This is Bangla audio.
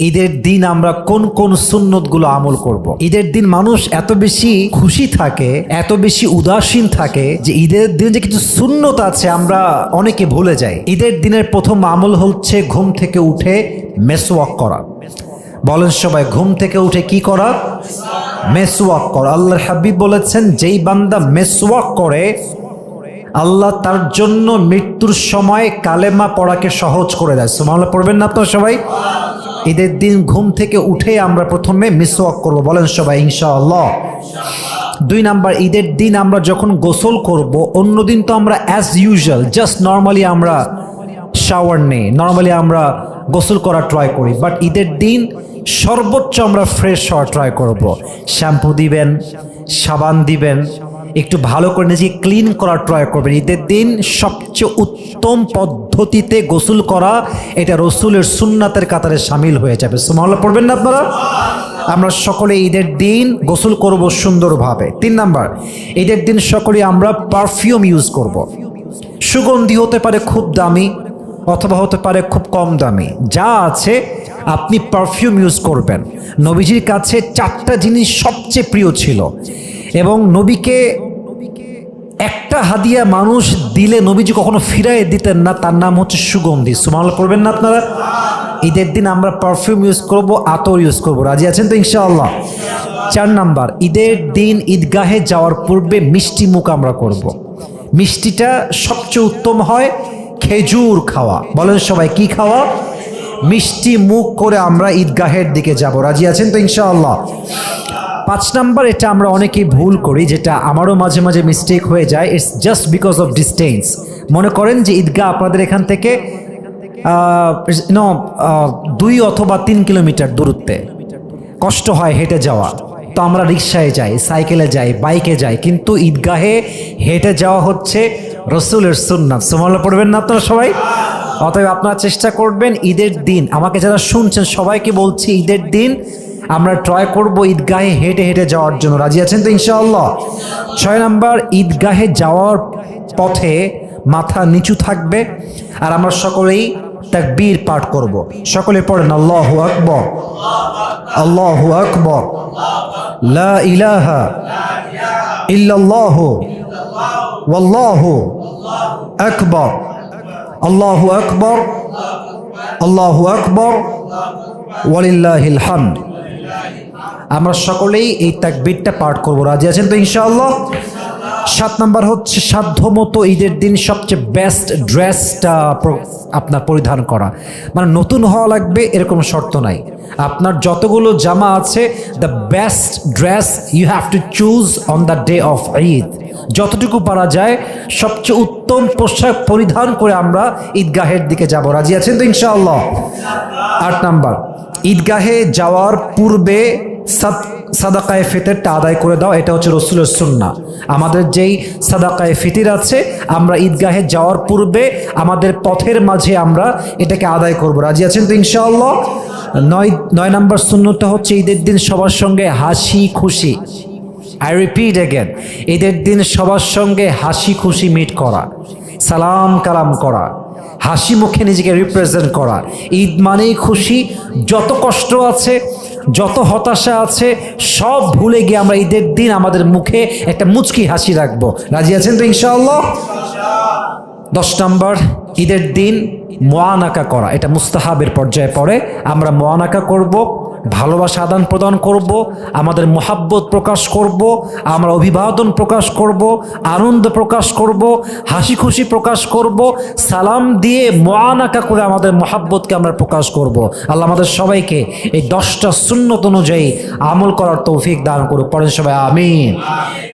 ঈদের দিন আমরা কোন কোন সুন্নতগুলো আমল করব। ঈদের দিন মানুষ এত বেশি খুশি থাকে, এত বেশি উদাসীন থাকে যে ঈদের দিন যে কিছু সুন্নত আছে আমরা অনেকে ভুলে যাই। ঈদের দিনের প্রথম আমল হচ্ছে ঘুম থেকে উঠে মেসওয়াক করা। বলেন সবাই, ঘুম থেকে উঠে কি করা? মেসওয়াক করা। আল্লাহর হাবিব বলেছেন, যেই বান্দা মেসওয়াক করে আল্লাহ তার জন্য মৃত্যুর সময় কালেমা পড়াকে সহজ করে দেয়। সুবহানাল্লাহ পড়বেন না আপনারা সবাই? ঈদের দিন ঘুম থেকে উঠে আমরা প্রথমে মিসওয়াক করব। বলেন সবাই ইনশাআল্লাহ। 2 নাম্বার, ঈদের দিন আমরা যখন গোসল করব, অন্যদিন তো আমরা অ্যাজ ইউজুয়াল জাস্ট নর্মালি আমরা শাওয়ার নেই, নর্মালি আমরা গোসল করা ট্রাই করি, বাট ঈদের দিন সর্বোচ্চ আমরা ফ্রেশ হওয়া ট্রাই করব। শ্যাম্পু দিবেন, সাবান দিবেন, একটু ভালো করে নিজে ক্লিন করার ট্রাই করবেন। ঈদের দিন সবচেয়ে উত্তম পদ্ধতিতে গোসল করা, এটা রসুলের সুন্নাতের কাতারে সামিল হয়ে যাবে। সুবহানাল্লাহ পড়বেন না আপনারা? আমরা সকলে ঈদের দিন গোসল করব সুন্দরভাবে। 3 নাম্বার, ঈদের দিন সকলে আমরা পারফিউম ইউজ করব। সুগন্ধি হতে পারে খুব দামি অথবা হতে পারে খুব কম দামি, যা আছে আপনি পারফিউম ইউজ করবেন। নবীজির কাছে 4টা জিনিস সবচেয়ে প্রিয় ছিল এবং নবীকে একটা হাদিয়া মানুষ দিলে নবীজি কখনো ফিরাই দিতেন না, তার নাম হচ্ছে সুগন্ধি। সুবহানাল্লাহ পড়বেন না আপনারা? ঈদের দিন আমরা পারফিউম ইউজ করব, আতর ইউজ করব। রাজি আছেন তো ইনশাআল্লাহ? 4 নাম্বার, ঈদের দিন ঈদগাহে যাওয়ার পূর্বে মিষ্টি মুখ আমরা করব। মিষ্টিটা সবচেয়ে উত্তম হয় খেজুর খাওয়া। বলেন সবাই, কি খাওয়া? মিষ্টি মুখ করে আমরা ঈদগাহের দিকে যাব। রাজি আছেন তো ইনশাআল্লাহ? 5 নাম্বার, এটা আমরা অনেকেই ভুল করি, যেটা আমারও মাঝে মাঝে মিস্টেক হয়ে যায়। It's just because of distance. মনে করেন যে ঈদগাহ আপনাদের এখান থেকে 2 অথবা 3 কিলোমিটার দূরত্বে, কষ্ট হয় হেঁটে যাওয়া, তো আমরা রিক্সায় যাই, সাইকেলে যাই, বাইকে যাই, কিন্তু ঈদগাহে হেঁটে যাওয়া হচ্ছে রসুলের সুন্নাত। সুবহানাল্লাহ পড়বেন না আপনারা সবাই? অতএব আপনারা চেষ্টা করবেন ঈদের দিন, আমাকে যারা শুনছেন সবাইকে বলছি, ঈদের দিন আমরা ট্রাই করব ঈদগাহে হেঁটে হেঁটে যাওয়ার জন্য। রাজি আছেন তো ইনশাআল্লাহ? 6 নাম্বার, ঈদগাহে যাওয়ার পথে মাথা নিচু থাকবে আর আমরা সকলেই তাকবীর পাঠ করব। সকলে পড়েন আল্লাহু আকবার, আল্লাহু আকবার, লা ইলাহা ইল্লাল্লাহু ওয়াল্লাহু আকবার, আল্লাহু আকবার, আল্লাহু আকবার, ওয়ালিল্লাহিল হামদ। আমরা সকলেই এই তাকবীরটা পাঠ করব। রাজি আছেন তো ইনশাআল্লাহ? 7 নাম্বার হচ্ছে সাধ্যমতো ঈদের দিন সবচেয়ে বেস্ট ড্রেসটা আপনার পরিধান করা। মানে নতুন হওয়া লাগবে এরকম শর্ত নাই, আপনার যতগুলো জামা আছে the best dress you have to choose on the day of Eid. যতটুকু পারা যায় সবচেয়ে উত্তম পোশাক পরিধান করে আমরা ঈদগাহের দিকে যাব। রাজি আছেন তো ইনশাআল্লাহ? 8 নাম্বার, ঈদগাহে যাওয়ার পূর্বে সাদাকায়ে ফিতরটা আদায় করে দাও। এটা হচ্ছে রসুলের সুন্নাহ। আমাদের যেই সাদাকায়ে ফিতর আছে, আমরা ঈদগাহে যাওয়ার পূর্বে আমাদের পথের মাঝে আমরা এটাকে আদায় করব। রাজি আছেন তো ইনশাআল্লাহ? 9 নাম্বার সুন্নতটা হচ্ছে ঈদের দিন সবার সঙ্গে হাসি খুশি। আই রিপিট অ্যাগেন, ঈদের দিন সবার সঙ্গে হাসি খুশি মিট করা, সালাম কালাম করা, হাসি মুখে নিজেকে রিপ্রেজেন্ট করা। ঈদ মানেই খুশি। যত কষ্ট আছে, যত হতাশা আছে, সব ভুলে গিয়ে আমরা ঈদের দিন আমাদের মুখে একটা মুচকি হাসি রাখবো। রাজি আছেন তো ইনশাআল্লাহ? 10 নাম্বার, ঈদের দিন মুআনাকা করা, এটা মুস্তাহাবের পর্যায়ে পড়ে। আমরা মুআনাকা করব, ভালোবাসা আদান প্রদান করব, আমাদের মোহাব্বত প্রকাশ করব, আমরা অভিবাদন প্রকাশ করব, আনন্দ প্রকাশ করব, হাসি খুশি প্রকাশ করব, সালাম দিয়ে মুআনাকা করে আমাদের মোহাব্বতকে আমরা প্রকাশ করব। আল্লাহ আমাদের সবাইকে এই 10টা সুন্নত অনুযায়ী আমল করার তৌফিক দান করুক। পড়েন সবাই আমিন।